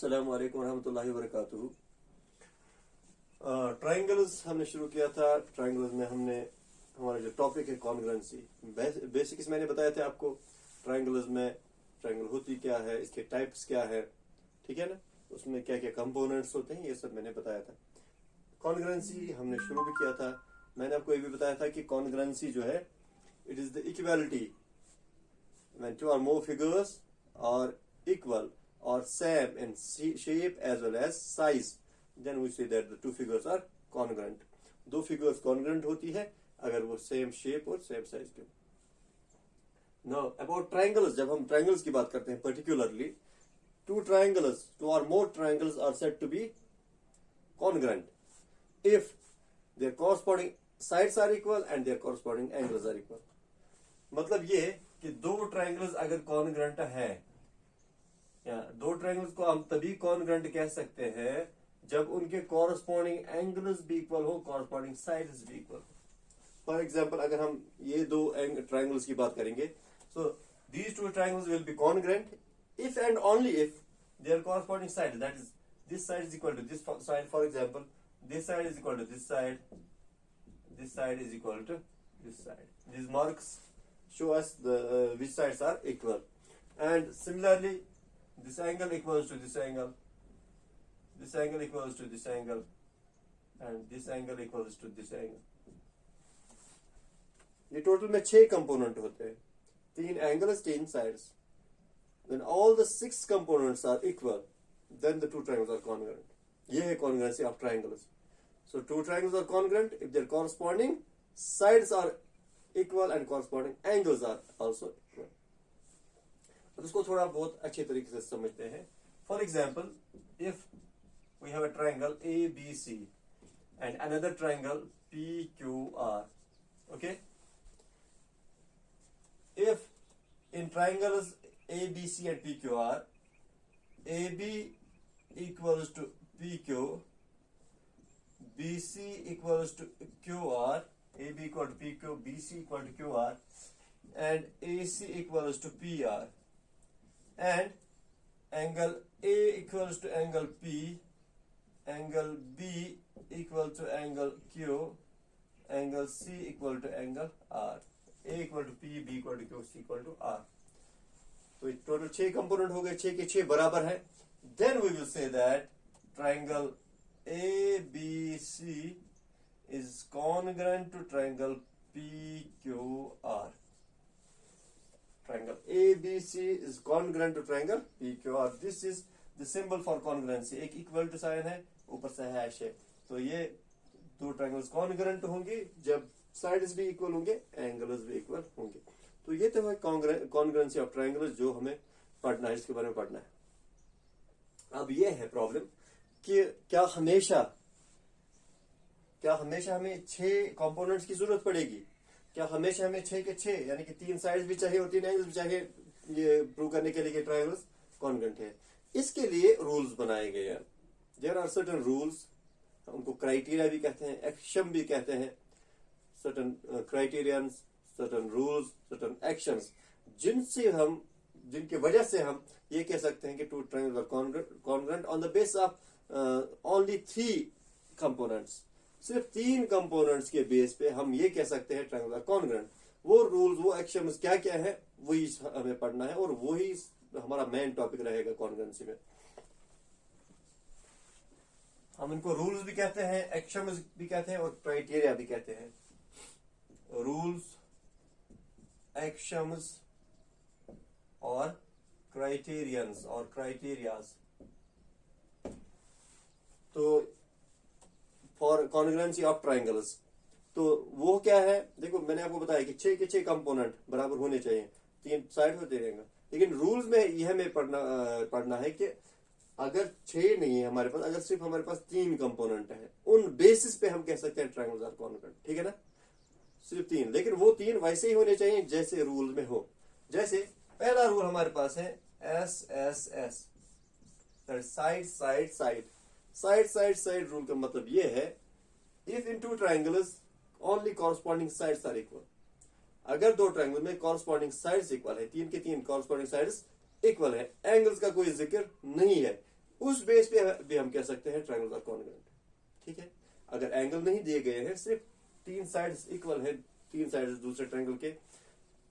अस्सलामु अलैकुम रहमतुल्लाहि व बरकातुहू। ट्रायंगल्स हमने शुरू किया था। ट्रायंगल्स में हमने हमारा जो टॉपिक है कॉन्ग्रुएंसी, बेसिक्स मैंने बताया था आपको। ट्रायंगल्स में ट्रायंगल होती क्या है, इसके टाइप्स क्या है, ठीक है ना, उसमें क्या क्या कंपोनेंट्स होते हैं, ये सब मैंने बताया था। कॉन्ग्रुएंसी हमने शुरू भी किया था। मैंने आपको ये भी बताया था कि कॉन्ग्रुएंसी जो है, it is the equality when two or more figures are equal or same in shape as well as size, then we say that the two figures are congruent. दो figures congruent होती है अगर वो same shape और same size के। Now about triangles, जब हम triangles की बात करते हैं particularly, two or more triangles are said to be congruent if their corresponding sides are equal and their corresponding angles are equal. मतलब ये कि दो ट्रायंगल्स अगर कॉन्ग्रुएंट है, या दो ट्रायंगल्स को हम तभी कॉन्ग्रुएंट कह सकते हैं जब उनके कॉरस्पॉन्डिंग एंगल्स भी इक्वल हो, कॉरस्पॉन्डिंग साइड्स भी इक्वल हो। फॉर एग्जांपल अगर हम ये दो ट्रायंगल्स की बात करेंगे, so these two triangles will be congruent if and only if their corresponding side, that is this side is equal to this side. For example this side is equal to this side, this side is equal to this side. These marks show us the which sides are equal, and similarly this angle equals to this angle, this angle equals to this angle, and this angle equals to this angle. ये total में 6 component होते हैं, 3 angles 3 sides. When all the 6 components are equal, then the two triangles are congruent. ये है congruency of triangles. So two triangles are congruent if their corresponding sides are equal and corresponding angles are also equal. अब इसको थोड़ा बहुत अच्छे तरीके से समझते हैं। For example, if we have a triangle ABC and another triangle PQR, okay? If in triangles ABC and PQR, AB equals to PQ, BC equals to QR, AB equal to PQ, BC equal to QR, and AC equals to PR, and angle A equals to angle P, angle B equal to angle Q, angle C equal to angle R, A equal to P, B equal to Q, C equal to R. तो total 6 component हो गए, 6 के 6 बराबर है। Then we will say that triangle ABC is congruent to triangle PQR. Triangle ABC is congruent to triangle PQR. This is the symbol for congruency. एक equal to sign है, ऊपर से हैश है। तो ये दो ट्रायंगल्स congruent होंगे जब साइड्स भी इक्वल होंगे, एंगल्स भी इक्वल होंगे। तो ये तो है congruency ऑफ ट्रायंगल्स जो हमें पढ़ना है, इसके बारे में पढ़ना है। अब ये है प्रॉब्लम कि क्या हमेशा हमें 6 कंपोनेंट्स की जरूरत पड़ेगी? क्या हमेशा हमें 6 के 6 यानी कि 3 साइड्स भी चाहिए और 3 एंगल्स भी चाहिए ये प्रूव करने के लिए कि ट्रायंगल्स कॉन्ग्रुएंट है? इसके लिए रूल्स बनाए गए हैं। देयर आर सर्टेन रूल्स, उनको क्राइटेरिया भी कहते हैं, एक्शन भी कहते हैं। Certain criterions, certain rules, certain actions, जिनके वजह से हम ये कह सकते हैं कि two triangles are congruent on the base of only 3 components. सिर्फ 3 कंपोनेंट्स के बेस पे हम ये कह सकते हैं ट्रायंगल आर कॉन्ग्रुएंट। वो रूल्स, वो एक्शंस क्या क्या है, वही हमें पढ़ना है और वही हमारा मेन टॉपिक रहेगा कॉन्ग्रुएंसी में। हम इनको रूल्स भी कहते हैं, एक्शंस भी कहते हैं और क्राइटेरिया भी कहते हैं। रूल्स, एक्शंस और क्राइटेरियंस और क्राइटेरियाज। तो फॉर कॉन्ग्रुएंसी ऑफ ट्रायंगल्स, तो वो क्या है? देखो मैंने आपको बताया कि 6 के 6 कंपोनेंट बराबर होने चाहिए, 3 साइड होते रहेंगे, लेकिन रूल्स में यह हमें पढ़ना है कि अगर 6 नहीं है हमारे पास, अगर सिर्फ हमारे पास 3 कंपोनेंट है, उन बेसिस पे हम कह सकते हैं ट्रायंगल्स आर कॉन्ग्रुएंट, ठीक है ना? सिर्फ 3, लेकिन वो 3 वैसे ही होने चाहिए जैसे रूल में हो। जैसे पहला रूल हमारे पास है SSS, side side side. Side side side rule का मतलब ये है, if in two triangles only corresponding sides are equal. अगर दो ट्रायंगल में कॉरस्पॉन्डिंग साइड्स इक्वल है, 3 के 3 कॉरस्पॉन्डिंग साइड्स इक्वल है, एंगल्स का कोई जिक्र नहीं है, उस बेस पे भी हम कह सकते हैं ट्रायंगल्स आर कॉन्ग्रुएंट। ठीक है, अगर एंगल नहीं दिए गए हैं, सिर्फ 3 साइड्स इक्वल है, 3 साइड्स दूसरे ट्रायंगल के,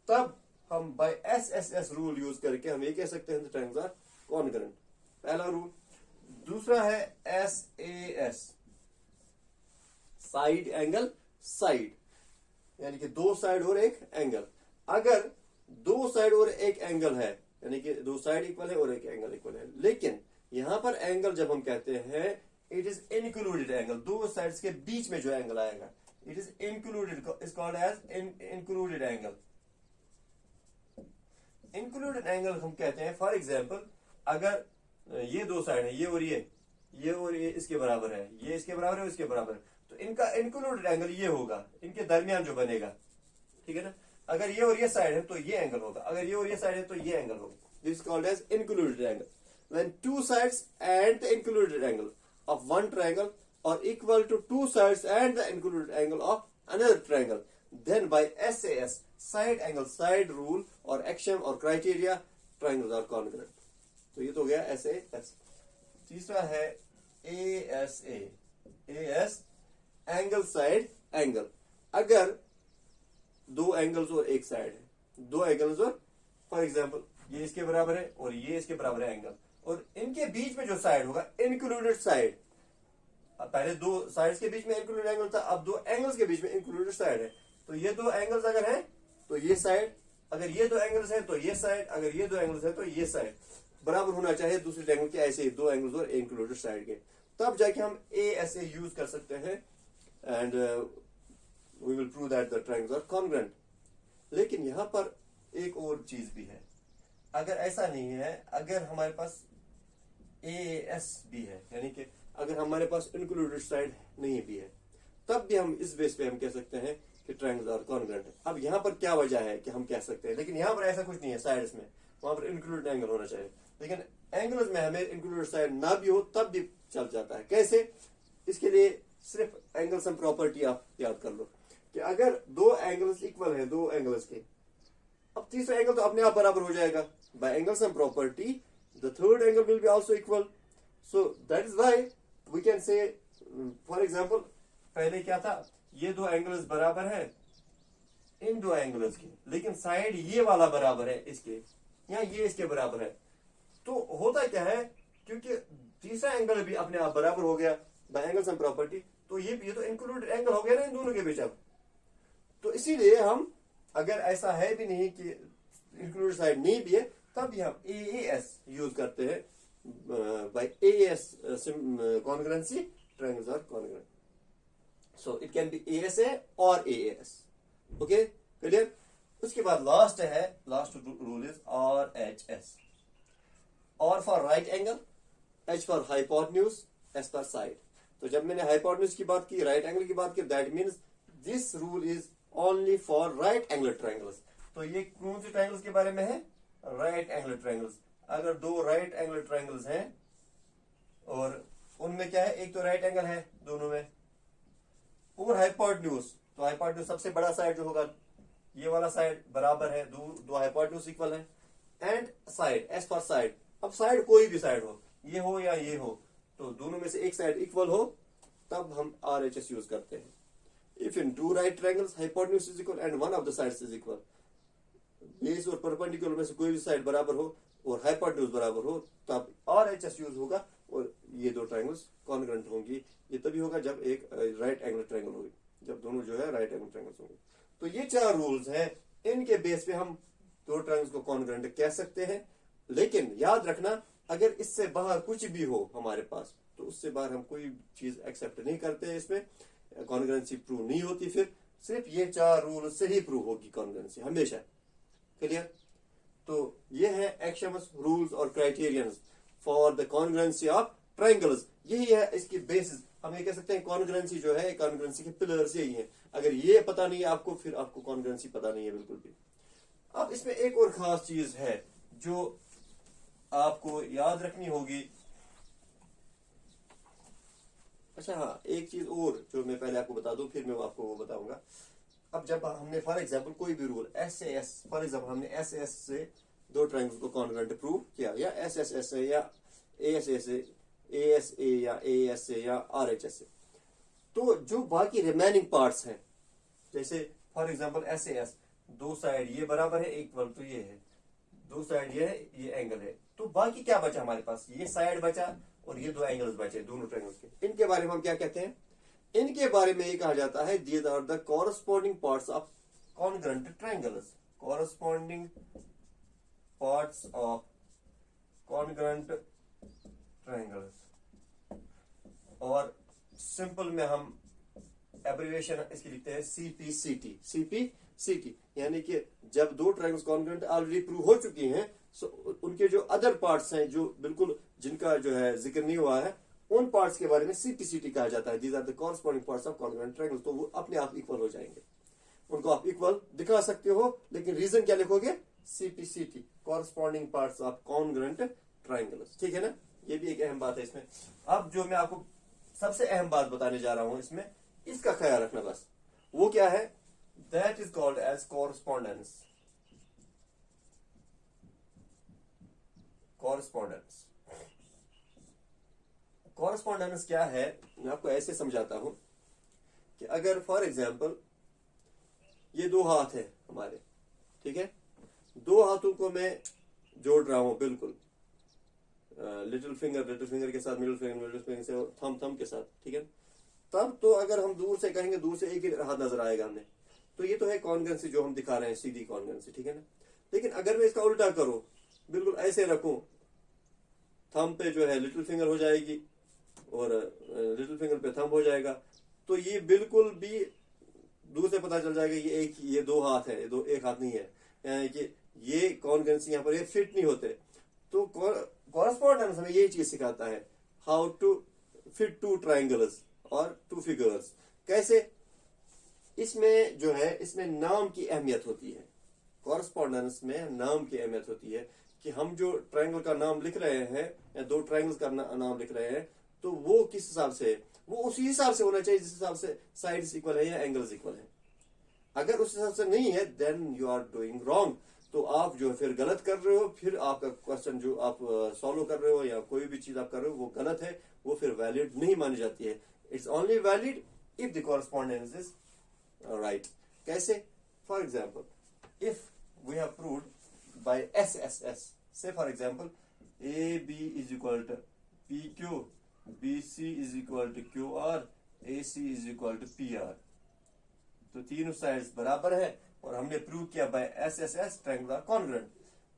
तब हम बाय SSS रूल यूज करके हम ये कह सकते हैं ट्रायंगल्स आर कॉन्ग्रुएंट, पहला रूल। दूसरा है SAS, साइड एंगल साइड, यानी कि 2 साइड और एक एंगल। अगर 2 साइड और एक एंगल है, यानी कि 2 साइड इक्वल है और एक एंगल इक्वल है, लेकिन यहां पर एंगल जब हम कहते हैं it is included angle, 2 sides के बीच में जो एंगल आएगा it is included, is called as included angle. Included angle हम कहते हैं, फॉर एग्जाम्पल अगर ये 2 साइड है, ये और ये इसके बराबर है, ये इसके बराबर है, इसके बराबर है, तो इनका इंक्लूडेड एंगल ये होगा, इनके दरमियान जो बनेगा। ठीक है ना, अगर ये और ये साइड है तो ये एंगल होगा, अगर ये और ये साइड है तो ये एंगल होगा। This is called as included angle. When 2 sides and the included angle of one triangle are equal to 2 sides and the included angle of another triangle, then by SAS, side angle side rule or axiom or criteria, triangles are congruent. तो ये तो गया SAS। तीसरा है ASA, AS angle side angle. अगर 2 angles और एक side है, 2 एंगल्स और फॉर एग्जाम्पल ये इसके बराबर है और ये इसके बराबर है एंगल, और इनके बीच में जो साइड होगा इंक्लूडेड साइड, पहले 2 साइड्स के बीच में इंक्लूडेड एंगल था, अब 2 एंगल्स के बीच में इंक्लूडेड साइड है। तो ये 2 एंगल्स अगर हैं तो ये साइड, अगर ये 2 एंगल्स हैं तो ये साइड, अगर ये 2 एंगल्स हैं तो ये साइड बराबर होना चाहिए दूसरे ट्रायंगल के, ऐसे ही 2 एंगल्स और इंक्लूडेड साइड के, तब जाके हम ASA यूज कर सकते हैं and we will prove that the triangles are congruent. लेकिन यहां पर एक और चीज भी है, अगर ऐसा नहीं है, अगर हमारे पास AS भी है, यानी कि अगर हमारे पास इंक्लूडेड साइड नहीं भी है, तब भी हम इस बेस पे हम कह सकते हैं कि ट्रायंगल्स आर कॉन्ग्रुएंट। अब यहाँ पर क्या वजह है कि हम कह सकते हैं, लेकिन यहाँ पर ऐसा कुछ नहीं है, साइड्स में वहां पर इंक्लूडेड एंगल होना चाहिए, लेकिन एंगल्स में हमें इंक्लूडेड साइड ना भी हो तब भी चल जाता है। कैसे? इसके लिए सिर्फ एंगल सम प्रॉपर्टी आप याद कर लो कि अगर 2 एंगल्स इक्वल है, 2 एंगल्स के, अब तीसरा एंगल तो अपने आप बराबर हो जाएगा bye angle sum property, the third angle will be also equal. So that is why we can say, for example, पहले क्या था, ये 2 एंगल्स बराबर है इन 2 एंगल्स के, लेकिन साइड ये वाला बराबर है इसके, या ये इसके बराबर है। तो होता क्या है, क्योंकि तीसरा एंगल भी अपने आप बराबर हो गया बाय एंगल सम प्रॉपर्टी, तो ये तो इंक्लूडेड एंगल हो गया ना इन दोनों के बीच। अब तो इसीलिए हम, अगर ऐसा है भी नहीं कि इंक्लूडेड साइड नहीं भी है, तब भी हम AAS यूज करते हैं, by AAS congruency triangles are congruent. So it can be ASA और AAS। Okay, clear? उसके बाद लास्ट रूल इज RHS, और for right angle, H for hypotenuse, S for side. तो जब मैंने हाइपोटेन्यूज की बात की, राइट एंगल की बात की, that means this rule is only for right angle triangles. तो ये कौन से ट्रायंगल्स के बारे में है? Right angle triangles. अगर 2 राइट एंगल ट्रायंगल्स हैं और उनमें क्या है, एक तो राइट एंगल है दोनों में, और हाइपोटेन्यूज, तो हाइपोटेन्यूज सबसे बड़ा साइड जो होगा, ये वाला साइड बराबर है, 2 हाइपोटेन्यूज इक्वल है, and side, S for side. अब साइड कोई भी साइड हो, ये हो या ये हो, तो दोनों में से एक साइड इक्वल हो, तब हम RHS यूज करते हैं। If in 2 right triangles hypotenuse is equal and one of the sides is equal, base और परपेंडिकुलर में से कोई भी साइड बराबर हो और हाइपोटेन्यूज बराबर हो, तब RHS यूज होगा और ये 2 ट्रायंगल्स कॉन्ग्रुएंट होंगी। ये तभी होगा जब एक राइट एंगल ट्रायंगल होगी, जब दोनों जो है राइट एंगल ट्रायंगल्स होंगे। तो ये 4 रूल्स हैं, इनके बेस पे हम 2 ट्रायंगल्स को कॉन्ग्रुएंट कह सकते हैं। लेकिन याद रखना, अगर इससे बाहर कुछ भी हो हमारे पास, तो उससे बाहर हम कोई चीज एक्सेप्ट नहीं करते, इसमें कॉन्ग्रुएंसी प्रूव नहीं होती। फिर सिर्फ ये 4 रूल से ही प्रूव होगी कॉन्ग्रुएंसी हमेशा। क्लियर? तो ये है एक्सियम्स, रूल्स और criterions for the congruency of triangles. यही है इसकी बेसिस। हम ये कह सकते हैं कॉन्ग्रुएंसी जो है, कॉन्ग्रुएंसी के पिलर्स यही है। अगर ये पता नहीं है आपको, फिर आपको कॉन्ग्रुएंसी पता नहीं है बिल्कुल भी। अब इसमें एक और खास चीज है जो आपको याद रखनी होगी। अच्छा हाँ, एक चीज और जो मैं पहले आपको बता दूं, फिर मैं आपको वो बताऊंगा। अब जब हमने फॉर एग्जाम्पल कोई भी रूल SAS, फॉर एग्जाम्पल हमने SAS से 2 ट्रायंगल्स को कॉन्ग्रुएंट प्रूव किया, या SSS से या ASA से ASA या ASA या RHS से। तो जो बाकी रिमेनिंग पार्ट्स हैं, जैसे फॉर एग्जांपल SAS, दो साइड ये बराबर है इक्वल, तो ये है, दो साइड ये है, ये एंगल है, तो बाकी क्या बचा हमारे पास, ये साइड बचा और ये दो एंगल्स बचे, दोनों ट्रायंगल्स के। इनके बारे में हम क्या कहते हैं, इनके बारे में ये कहा जाता है these are the corresponding parts of congruent triangles, corresponding parts of congruent triangles. और सिंपल में हम एब्रिविएशन इसकी लिखते हैं CPCT, CPCT, यानी कि जब दो ट्रायंगल्स कॉन्ग्रुएंट ऑलरेडी प्रूव हो चुकी हैं, सो उनके जो अदर पार्ट्स हैं, जो बिल्कुल जिनका जो है जिक्र नहीं हुआ है, उन पार्ट्स के बारे में CPCT कहा जाता है। These are the corresponding parts of congruent triangles. तो वो अपने आप इक्वल हो जाएंगे, उनको आप इक्वल दिखा सकते हो, लेकिन रीजन क्या लिखोगे, CPCT, corresponding parts of congruent triangles. ठीक है ना, ये भी एक अहम बात है इसमें। अब जो मैं आपको सबसे अहम बात बताने जा रहा हूं इसमें, इसका ख्याल रखना बस, वो क्या है, that is called as correspondence. Correspondence, correspondence क्या है, मैं आपको ऐसे समझाता हूं कि अगर फॉर एग्जाम्पल ये दो हाथ है हमारे, ठीक है, दो हाथों को मैं जोड़ रहा हूं बिल्कुल, लिटिल फिंगर के साथ, मिडिल फिंगर से, और थंब के साथ, ठीक है। तब तो अगर हम दूर से कहेंगे, दूर से एक ही हाथ नजर आएगा हमें, तो ये तो है कॉन्ग्रुएंसी जो हम दिखा रहे हैं, सीधी कॉन्ग्रुएंसी, ठीक है ना। लेकिन अगर मैं इसका उल्टा करूं, बिल्कुल ऐसे रखूं, थंब पे जो है लिटिल फिंगर हो जाएगी और लिटिल फिंगर पे थंब हो जाएगा, तो ये बिल्कुल भी दूर से पता चल जाएगा ये दो हाथ है, दो एक हाथ नहीं है, यानी कि ये कॉन्ग्रुएंसी यहाँ पर ये फिट नहीं होते। तो कॉरस्पॉन्डेंस हमें यही चीज सिखाता है, how to fit two triangles और टू फिगर्स। कैसे, इसमें जो है, इसमें नाम की अहमियत होती है, कॉरस्पॉन्डेंस में नाम की अहमियत होती है कि हम जो ट्रायंगल का नाम लिख रहे हैं या दो ट्रायंगल्स का नाम लिख रहे हैं, तो वो किस हिसाब से, वो उसी हिसाब से होना चाहिए जिस हिसाब से साइड्स इक्वल है या एंगल्स इक्वल है। अगर उस हिसाब से नहीं है, then you are doing wrong, तो आप जो है फिर गलत कर रहे हो, फिर आपका क्वेश्चन जो आप सॉल्व कर रहे हो या कोई भी चीज आप कर रहे हो वो गलत है, वो फिर वैलिड नहीं मानी जाती है। It's only valid if the correspondence is right. कैसे, for example if we have proved by SSS, say for example AB is equal to PQ, BC is equal to QR, AC is equal to PR, तो तीनों sides बराबर है और हमने prove किया by SSS triangle are congruent.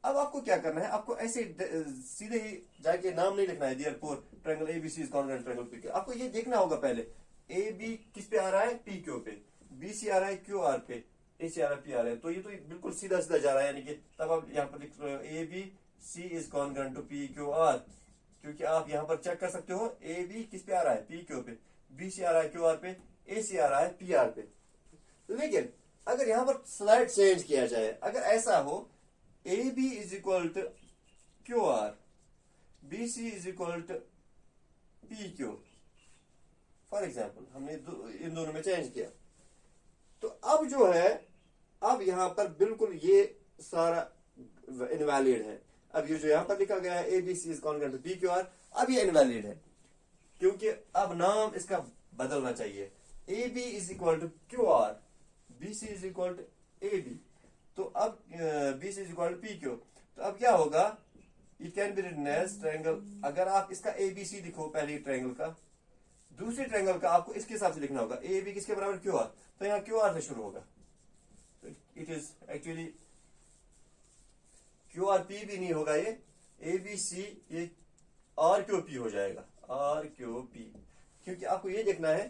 अब आपको क्या करना है, आपको ऐसे सीधे ही जाके नाम नहीं लिखना है, therefore triangle ABC is congruent triangle PQ। आपको ये देखना होगा पहले, AB किस पे आ रहा है, PQ पे, BC आ रहा है QR पे, AC आ रहा है PR है, तो ये तो बिल्कुल सीधा सीधा जा रहा है, यानी कि तब आप यहाँ पर लिख रहे हो ABC is congruent to PQR, क्योंकि आप यहाँ पर चेक कर सकते हो AB किस पे आ रहा है, PQ पे, BC आ रहा है QR पे, AC आ रहा है PR पे। लेकिन अगर यहां पर स्लाइड चेंज किया जाए, अगर ऐसा हो AB is equal to QR, BC is equal to PQ, for example हमने इन दोनों में चेंज किया, तो अब जो है, अब यहां पर बिल्कुल ये सारा इनवैलिड है। अब ये जो यहां पर लिखा गया है ABC is congruent to PQR, अब ये इनवैलिड है, क्योंकि अब नाम इसका बदलना चाहिए, AB is equal to QR, BC is equal to AB, तो अब BC is equal to PQ, तो अब क्या होगा, it can be written as triangle. अगर आप इसका ABC लिखो पहले ट्रायंगल का, दूसरे ट्रायंगल का आपको इसके हिसाब से लिखना होगा, AB किसके बराबर, QR, तो यहाँ QR से शुरू होगा, इट इज एक्चुअली QRP भी नहीं होगा, ये ABC, ये RQP हो जाएगा, RQP, क्योंकि आपको ये देखना है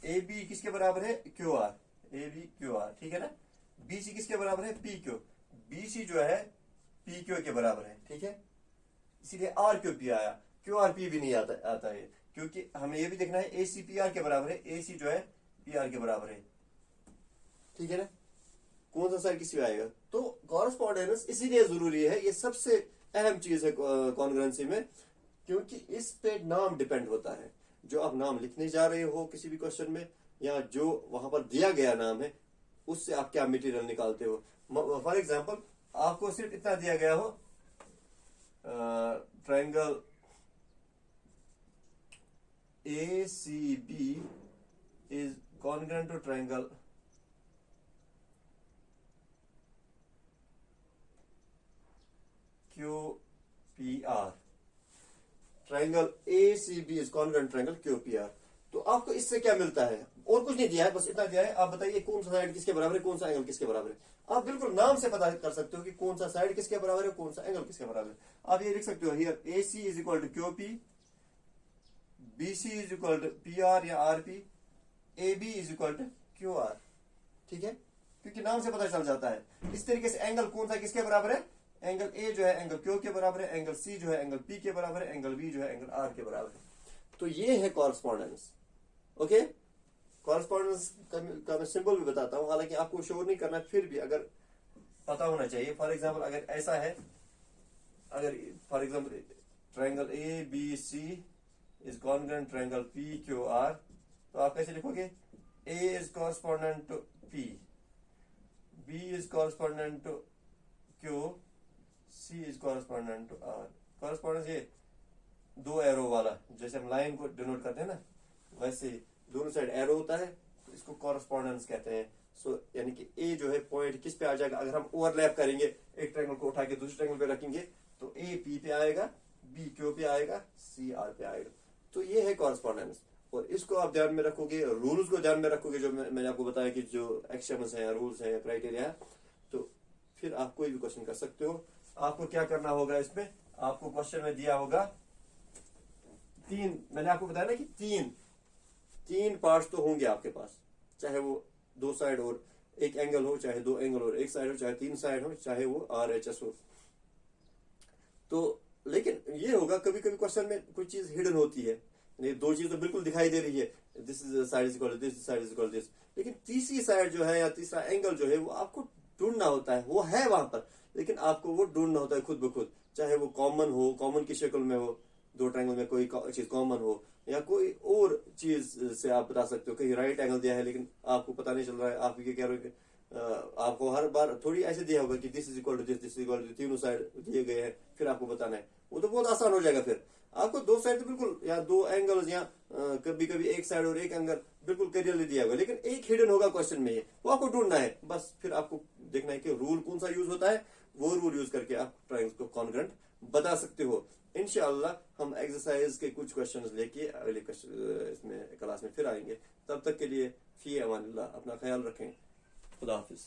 AB किसके बराबर है, QR, AB QR, ठीक है ना। BC किसके बराबर है, PQ, BC जो है PQ के बराबर है, ठीक है, इसीलिए RQP आया, QRP भी नहीं आता है, क्योंकि हमें ये भी देखना है AC PR के बराबर है, AC जो है PR के बराबर है, ठीक है ना, कौन सा साइड किसी में आएगा। तो कॉरस्पॉन्डेंस इसीलिए जरूरी है, ये सबसे अहम चीज है कॉन्ग्रुएंसी में, क्योंकि इस पे नाम डिपेंड होता है, जो आप नाम लिखने जा रहे हो किसी भी क्वेश्चन में, या जो वहां पर दिया गया नाम है, उससे आप क्या मटेरियल निकालते हो। फॉर एग्जांपल आपको सिर्फ इतना दिया गया हो, triangle ACB is congruent to triangle QPR. Triangle ACB is congruent triangle QPR। तो आपको इससे क्या मिलता है? और कुछ नहीं दिया है, बस इतना दिया है। आप बताइए कौन सा साइड किसके बराबर है, कौन सा एंगल किसके बराबर है। आप बिल्कुल नाम से पता कर सकते हो कि कौन सा साइड किसके बराबर है, कौन सा एंगल किसके बराबर है। आप ये लिख सकते हो here AC is equal to QP, BC is equal to PR या RP, AB is equal to QR। ठीक है, क्योंकि नाम से पता चल जाता है। इस तरीके से एंगल कौन सा किसके बराबर है, एंगल A जो है एंगल Q के बराबर है, एंगल C जो है एंगल P के बराबर है, एंगल B जो है एंगल R के बराबर है। तो ये है कॉरस्पॉन्डेंस। ओके, कॉरस्पॉन्डेंस का मैं सिंबल भी बताता हूं, हालांकि आपको शोर नहीं करना, फिर भी अगर पता होना चाहिए। फॉर एग्जांपल अगर ऐसा है, अगर for example triangle ABC is congruent triangle PQR, तो आप कैसे लिखोगे? A is correspondent to P, B is correspondent to Q, C is correspondent to R। Correspondence ये दो एरो वाला, जैसे हम लाइन को डिनोट करते हैं ना, वैसे दोनों साइड एरो होता है, तो इसको कॉरस्पॉन्डेंस कहते हैं। सो यानी कि A जो है पॉइंट किस पे आ जाएगा, अगर हम ओवरलैप करेंगे, एक ट्रायंगल को उठा के दूसरे ट्रायंगल पे रखेंगे, तो A P पे आएगा, B Q पे आएगा, C R पे आएगा। तो ये है कॉरस्पॉन्डेंस। और इसको आप ध्यान में रखोगे, रूल्स को ध्यान में रखोगे, जो मैंने आपको बताया कि जो एक्शंस हैं, रूल्स हैं, क्राइटेरिया है, तो फिर आप कोई भी क्वेश्चन कर सकते हो। आपको क्या करना होगा, इसमें आपको क्वेश्चन में दिया होगा तीन, मैंने आपको बताया ना कि तीन पार्ट्स तो होंगे आपके पास, चाहे वो दो साइड और एक एंगल हो, चाहे दो एंगल और एक साइड हो, चाहे तीन साइड हो, चाहे वो RHS हो। तो लेकिन ये होगा कभी कभी क्वेश्चन में कोई चीज हिडन होती है, नहीं दो चीज तो बिल्कुल दिखाई दे रही है, this is side is equal this, side is equal this, लेकिन तीसरी साइड जो है या तीसरा एंगल जो है वो आपको ढूंढना होता है। वो है वहां पर, लेकिन आपको वो ढूंढना होता है खुद ब खुद, चाहे वो कॉमन हो, कॉमन की शक्ल में हो, दो ट्रायंगल में कोई चीज कॉमन हो, या कोई और चीज से आप बता सकते हो। कहीं राइट एंगल दिया है लेकिन आपको पता नहीं चल रहा है, आप ये कह रहे हो कि आपको हर बार थोड़ी ऐसे दिया होगा कि this is equal to this, this is equal to, तीनों साइड दिए गए हैं, फिर आपको बताना है। वो तो बहुत आसान हो जाएगा। फिर आपको दो साइड तो बिल्कुल, या दो एंगल्स, या कभी कभी एक साइड और एक एंगल बिल्कुल क्लियरली दिया होगा, लेकिन एक हिडन होगा क्वेश्चन में, ये वो आपको ढूंढना है। बस फिर आपको देखना है कि रूल कौन सा यूज होता है, वो रूल यूज करके आप ट्रायंगल्स को कॉन्ग्रुएंट बता सकते हो। इंशाअल्लाह हम एक्सरसाइज के कुछ क्वेश्चंस लेके अगले इसमें क्लास में फिर आएंगे। तब तक के लिए फी अमानिल्लाह, अपना ख्याल रखें। खुदा हाफिज।